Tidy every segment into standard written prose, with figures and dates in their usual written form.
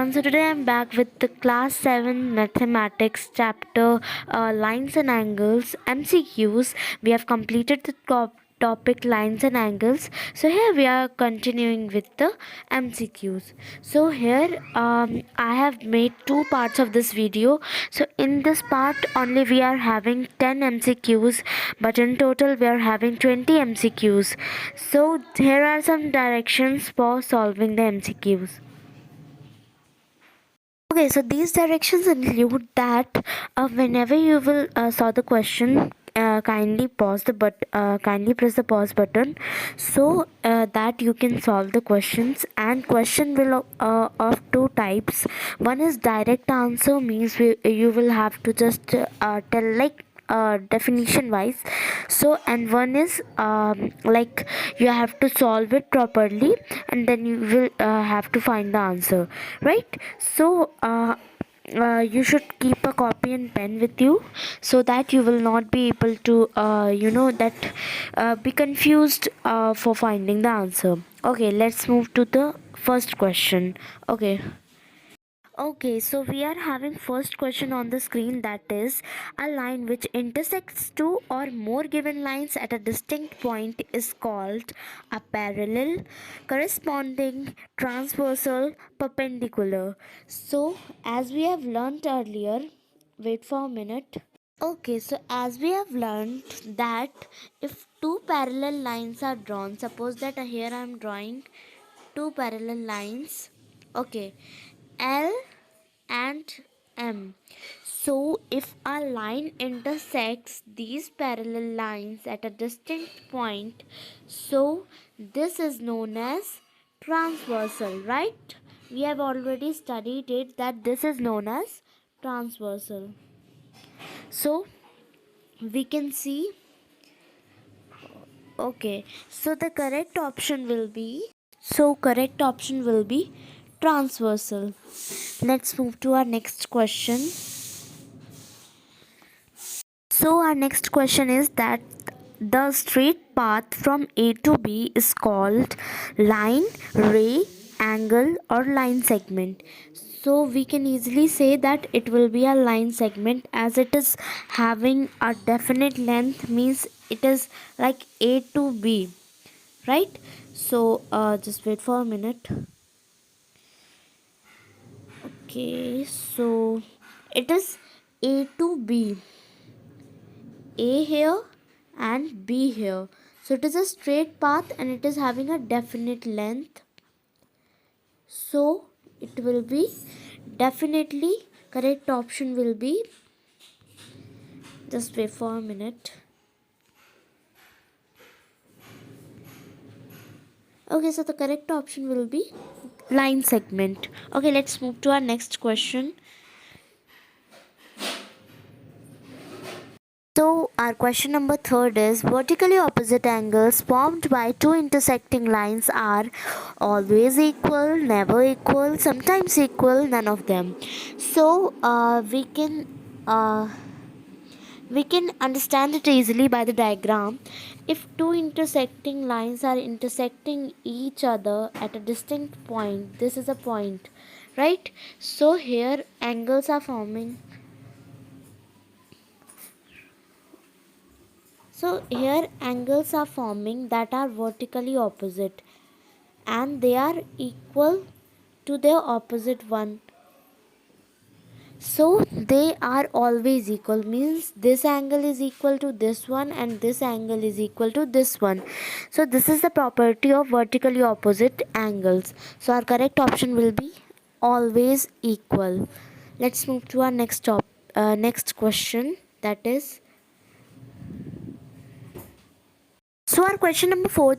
everyone. So today I'm back with the class 7 mathematics chapter lines and angles MCQs. We have completed the topic lines and angles. So here we are continuing with the MCQs. So here I have made two parts of this video. So in this part only we are having 10 MCQs, but in total we are having 20 MCQs. So here are some directions for solving the MCQs. Okay, so these directions include that whenever you will saw the question, kindly press the pause button, so that you can solve the questions. And question will of two types. One is direct answer, means you will have to just tell like definition wise. So and one is like you have to solve it properly, and then you will have to find the answer, right? So you should keep a copy and pen with you, so that you will not be able to be confused for finding the answer. Okay, let's move to the first question. Okay, so we are having first question on the screen, that is a line which intersects two or more given lines at a distinct point is called a parallel, corresponding, transversal, perpendicular. So as we have learnt earlier, wait for a minute. Okay, so as we have learned that if two parallel lines are drawn, suppose that here I am drawing two parallel lines, okay, L and M. So if a line intersects these parallel lines at a distinct point, so this is known as transversal, right? We have already studied it, that this is known as transversal. So we can see, okay, so the correct option will be, transversal. Let's move to our next question. So our next question is that the straight path from A to B is called line, ray, angle or line segment. So we can easily say that it will be a line segment, as it is having a definite length, means it is like A to B, right? So just wait for a minute. Okay, so it is A to B, A here and B here. So it is a straight path and it is having a definite length. So it will be definitely correct option will be, just wait for a minute. Okay, so the correct option will be line segment. Okay, let's move to our next question. So our question number third is vertically opposite angles formed by two intersecting lines are always equal, never equal, sometimes equal, none of them. So we can understand it easily by the diagram. If two intersecting lines are intersecting each other at a distinct point, this is a point, right? So here angles are forming. So here angles are forming that are vertically opposite, and they are equal to their opposite one. So they are always equal, means this angle is equal to this one and this angle is equal to this one. So this is the property of vertically opposite angles. So our correct option will be always equal. Let's move to our next question, that is, so our question number 4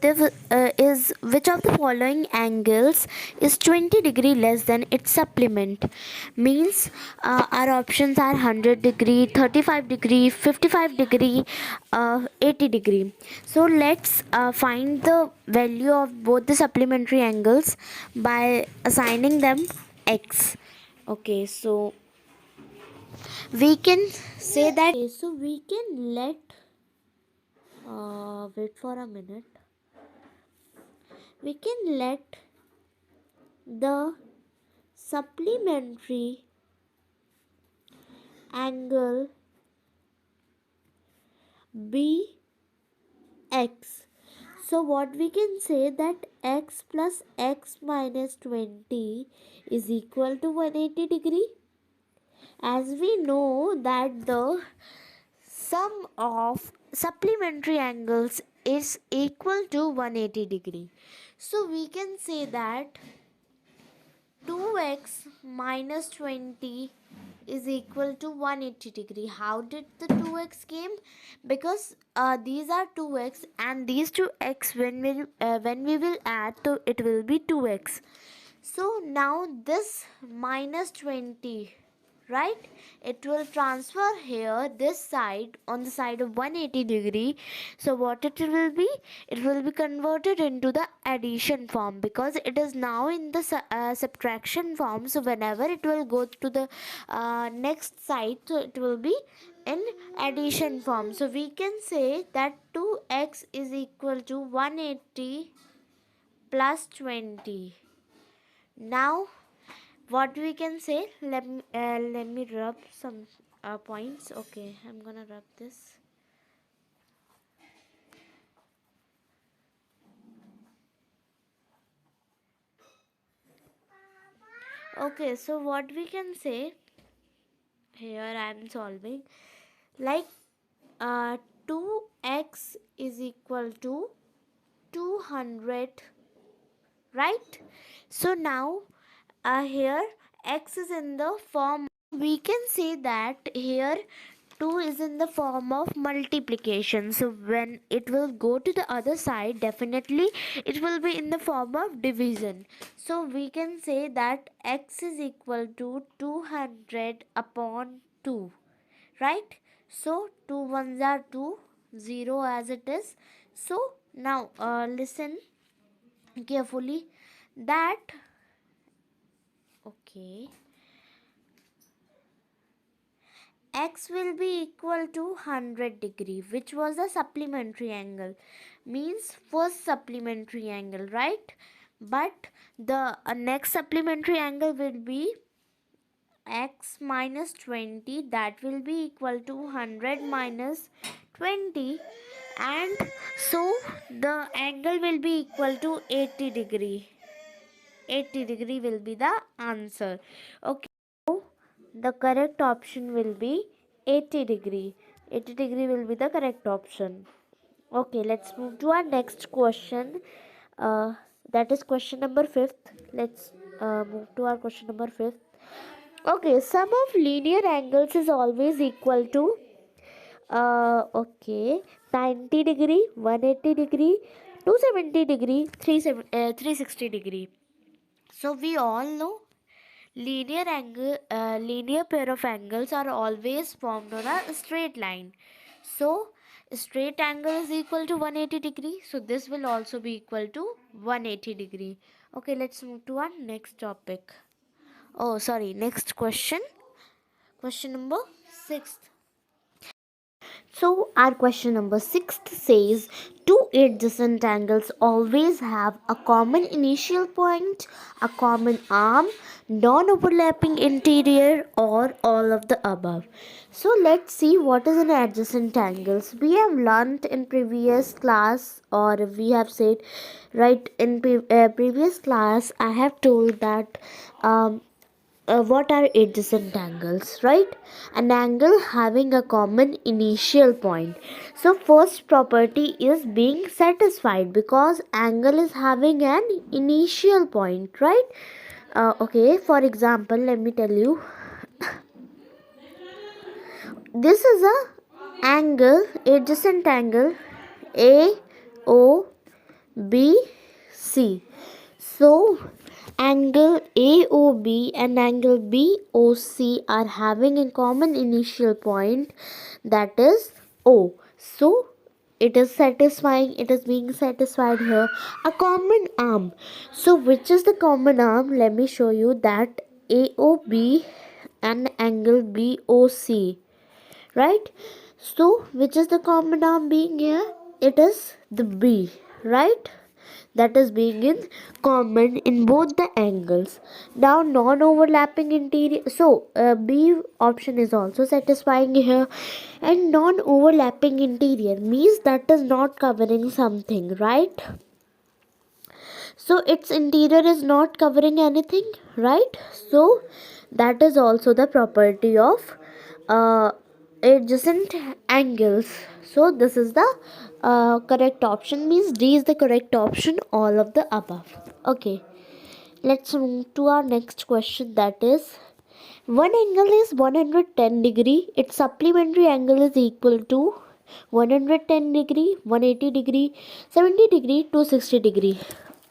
is which of the following angles is 20 degree less than its supplement? Means our options are 100 degree, 35 degree, 55 degree, 80 degree. So let's find the value of both the supplementary angles by assigning them x. Okay, so we can say that, okay, so we can let wait for a minute. We can let the supplementary angle bx. So what we can say that x plus x minus 20 is equal to 180 degree. As we know that the sum of supplementary angles is equal to 180 degree. So we can say that 2x minus 20 is equal to 180 degree. How did the 2x came? Because these are 2x and these 2x when we will add to it will be 2x. So now this minus 20, right, it will transfer here this side on the side of 180 degree. So what it will be, it will be converted into the addition form because it is now in the subtraction form. So whenever it will go to the next side, so it will be in addition form. So we can say that 2x is equal to 180 plus 20. Now what we can say, let me rub some points. Okay, I'm gonna rub this. Okay, so what we can say here, I'm solving like 2x is equal to 200, right? So now here x is in the form, we can say that here 2 is in the form of multiplication. So when it will go to the other side, definitely it will be in the form of division. So we can say that x is equal to 200 upon 2, right? So 2 ones are 2, 0 as it is. So now listen carefully that, okay, x will be equal to 100 degree, which was a supplementary angle, means first supplementary angle, right? But the next supplementary angle will be x minus 20, that will be equal to 100 minus 20, and so the angle will be equal to 80 degree. 80 degree will be the answer. Okay, so the correct option will be 80 degree. 80 degree will be the correct option. Okay, let's move to our next question. That is question number 5th. Let's move to our question number 5th. Okay, sum of linear angles is always equal to okay, 90 degree, 180 degree, 270 degree, 360 degree. So we all know linear pair of angles are always formed on a straight line. So straight angle is equal to 180 degree. So this will also be equal to 180 degree. Okay, let's move to our next topic. Oh, sorry, next question. Question number 6. So our question number 6 says, two adjacent angles always have a common initial point, a common arm, non-overlapping interior, or all of the above. So let's see what is an adjacent angles. We have learnt in previous class, or we have said right in previous class, I have told that what are adjacent angles, right? An angle having a common initial point. So first property is being satisfied because angle is having an initial point, right? Okay, for example, let me tell you, this is a angle, adjacent angle a o b c. So angle AOB and angle BOC are having a common initial point, that is O. So it is satisfying, it is being satisfied here. A common arm. So which is the common arm? Let me show you that AOB and angle BOC, right? So which is the common arm being here? It is the B, right? that is being in common in both the angles. Now non-overlapping interior, so B option is also satisfying here. And non-overlapping interior means that is not covering something, right? So its interior is not covering anything, right? So that is also the property of adjacent angles. So this is the correct option, means D is the correct option, all of the above. Okay, let's move to our next question, that is, one angle is 110 degree, its supplementary angle is equal to 110 degree, 180 degree, 70 degree, 260 degree.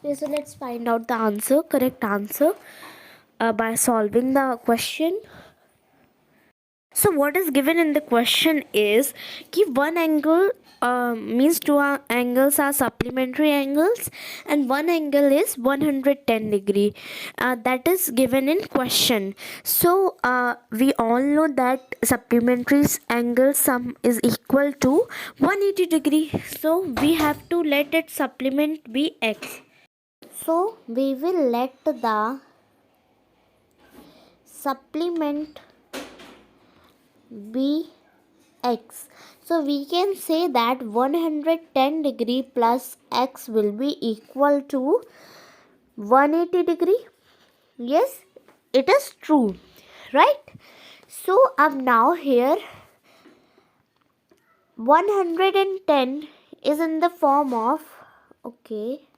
Okay, so let's find out the answer, correct answer, by solving the question. So what is given in the question is कि one angle means two angles are supplementary angles and one angle is 110 degree. That is given in question. So we all know that supplementary angle sum is equal to 180 degree. So we have to let its supplement be x. So we will let the supplement be x. So we can say that 110 degree plus x will be equal to 180 degree. Yes, it is true, right? So now here 110 is in the form of, okay,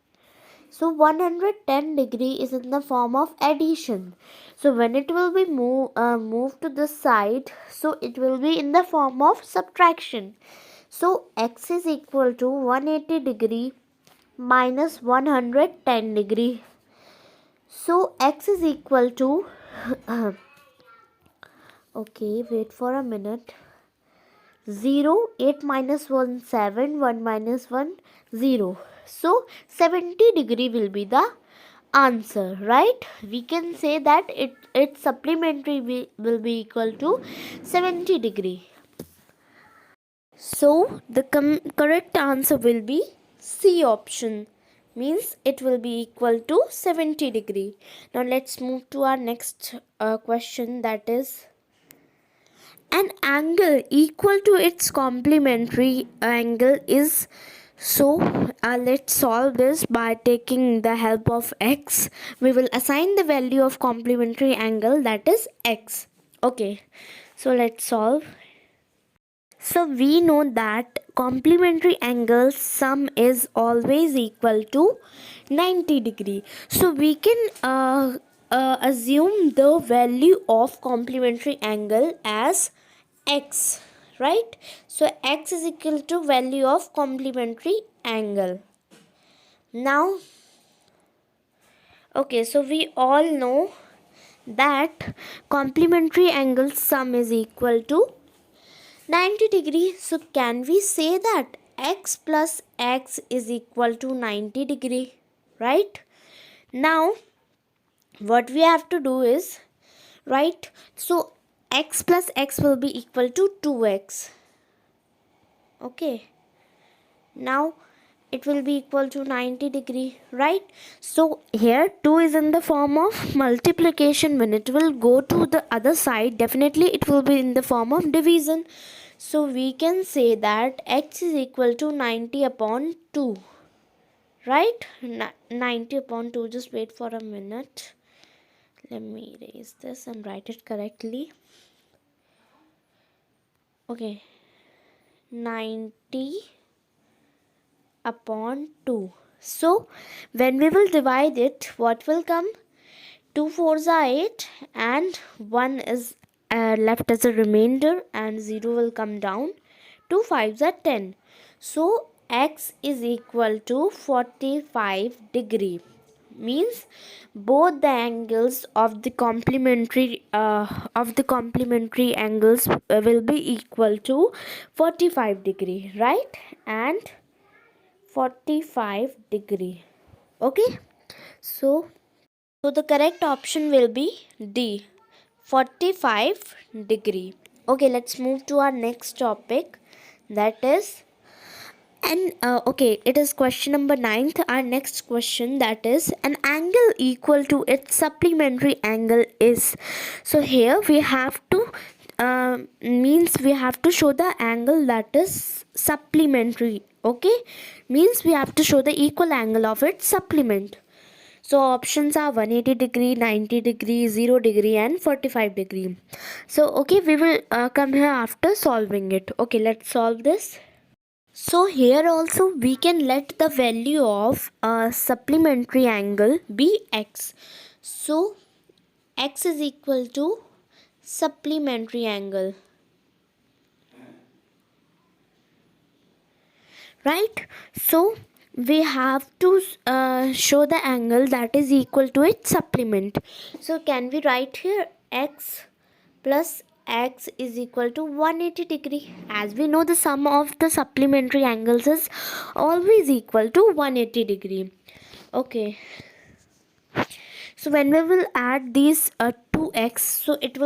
so 110 degree is in the form of addition. So when it will be moved to this side, so it will be in the form of subtraction. So x is equal to 180 degree minus 110 degree. So x is equal to okay, wait for a minute. 0, 8 minus 1, 7, 1 minus 1, 0. So 70 degree will be the answer, right? We can say that its supplementary will be equal to 70 degree. So the correct answer will be C option, means it will be equal to 70 degree. Now let's move to our next question, that is, an angle equal to its complementary angle is, so let's solve this by taking the help of x. We will assign the value of complementary angle, that is x. Okay, so let's solve. So we know that complementary angle sum is always equal to 90 degree. So we can assume the value of complementary angle as x, right? So x is equal to value of complementary angle. Now, okay, so we all know that complementary angle sum is equal to 90 degree. So can we say that x plus x is equal to 90 degree, right? Now what we have to do is, right, so x plus x will be equal to 2x. Okay, now it will be equal to 90 degree, right? So here 2 is in the form of multiplication. When it will go to the other side, definitely it will be in the form of division. So we can say that x is equal to 90 upon 2, right? 90 upon 2, just wait for a minute. Let me erase this and write it correctly. Okay, 90 upon 2. So when we will divide it, what will come? 2 4s are 8 and 1 is left as a remainder and 0 will come down. 2 5s are 10. So x is equal to 45 degree, means both the angles of the complementary angles will be equal to 45 degree, right? And 45 degree. Okay, so the correct option will be D, 45 degree. Okay, let's move to our next topic, that is, And okay, it is question number 9th. Our next question, that is, an angle equal to its supplementary angle is. So here we have to means we have to show the angle that is supplementary. Okay, means we have to show the equal angle of its supplement. So options are 180 degree, 90 degree, 0 degree and 45 degree. So okay, we will come here after solving it. Okay, let's solve this. So here also we can let the value of a supplementary angle be x. So x is equal to supplementary angle, right? So we have to show the angle that is equal to its supplement. So can we write here x plus x is equal to 180 degree? As we know, the sum of the supplementary angles is always equal to 180 degree. Okay, so when we will add these 2x, so it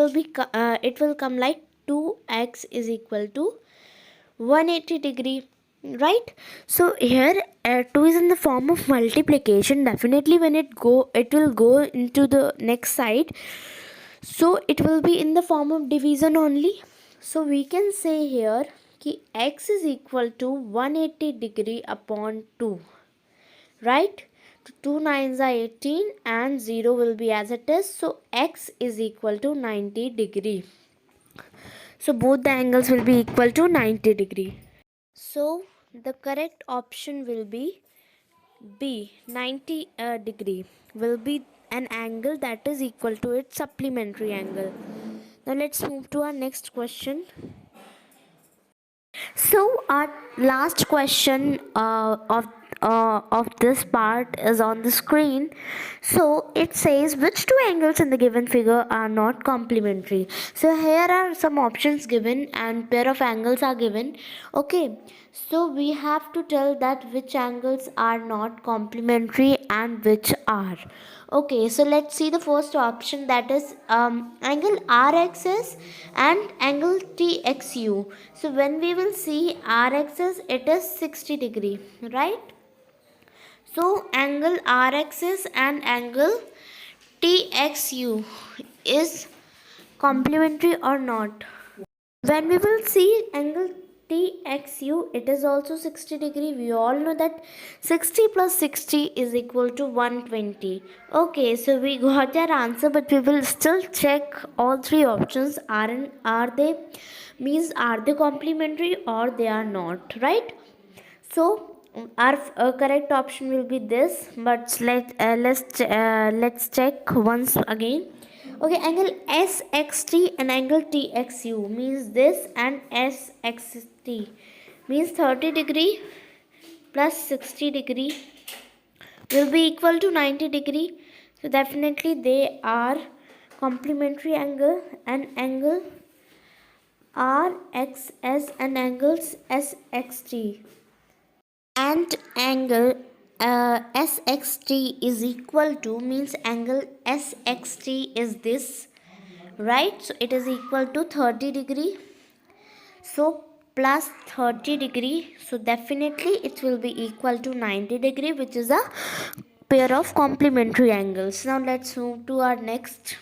will come like 2x is equal to 180 degree, right? So here 2 is in the form of multiplication. Definitely when it will go into the next side, so it will be in the form of division only. So we can say here कि x is equal to 180 degree upon 2, right? 2 nines are 18 and 0 will be as it is. So x is equal to 90 degree. So both the angles will be equal to 90 degree. So the correct option will be B. 90 degree will be an angle that is equal to its supplementary angle. Now let's move to our next question. So our last question of this part is on the screen. So it says, which two angles in the given figure are not complementary? So here are some options given and pair of angles are given. Okay, so we have to tell that which angles are not complementary and which are. Okay, so let's see the first option, that is angle RXS and angle TXU. So when we will see RXS, it is 60 degree, right? So angle RXS and angle TXU is complementary or not? When we will see angle TXU, it is also 60 degree. We all know that 60 plus 60 is equal to 120. Okay, so we got our answer, but we will still check all three options. Are they complementary or they are not, right? So our correct option will be this, but let's check once again. Okay, angle SXT and angle TXU means this, and SXT means 30 degree plus 60 degree will be equal to 90 degree. So definitely they are complementary angle, and angle RXS and angles SXT and angle SXT is equal to, means angle SXT is this, right? So it is equal to 30 degree, so plus 30 degree, so definitely it will be equal to 90 degree, which is a pair of complementary angles. Now let's move to our next.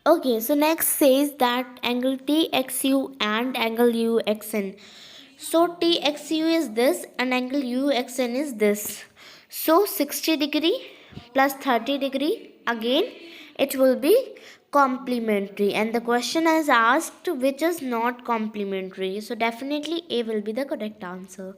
Okay, so next says that angle TXU and angle UXN. So TXU is this and angle UXN is this. So 60 degree plus 30 degree, again it will be complementary, and the question is asked which is not complementary. So definitely A will be the correct answer.